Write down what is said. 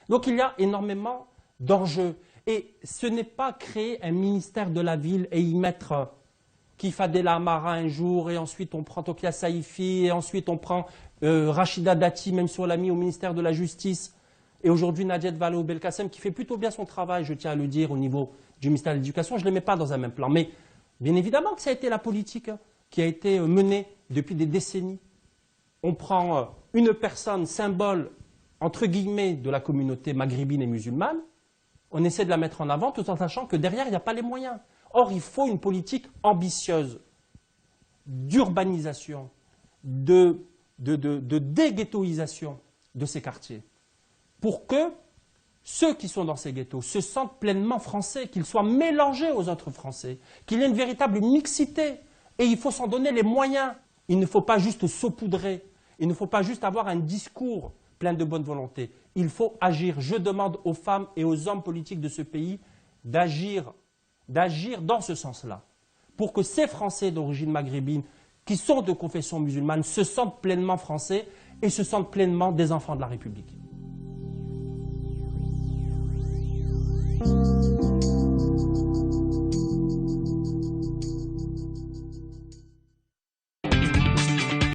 Donc il y a énormément d'enjeux. Et ce n'est pas créer un ministère de la ville et y mettre Kifadela Amara un jour, et ensuite on prend Tokia Saifi, et ensuite on prend Rachida Dati, même si on l'a mis au ministère de la Justice, et aujourd'hui Nadjet Vallaud-Belkacem, qui fait plutôt bien son travail, je tiens à le dire, au niveau du ministère de l'Éducation. Je ne les mets pas dans un même plan. Mais bien évidemment que ça a été la politique qui a été menée depuis des décennies. On prend une personne symbole, entre guillemets, de la communauté maghrébine et musulmane, on essaie de la mettre en avant tout en sachant que derrière, il n'y a pas les moyens. Or, il faut une politique ambitieuse d'urbanisation, de déghettoisation de ces quartiers, pour que ceux qui sont dans ces ghettos se sentent pleinement français, qu'ils soient mélangés aux autres Français, qu'il y ait une véritable mixité. Et il faut s'en donner les moyens. Il ne faut pas juste saupoudrer, il ne faut pas juste avoir un discours plein de bonne volonté. Il faut agir. Je demande aux femmes et aux hommes politiques de ce pays d'agir dans ce sens-là, pour que ces Français d'origine maghrébine, qui sont de confession musulmane, se sentent pleinement français et se sentent pleinement des enfants de la République.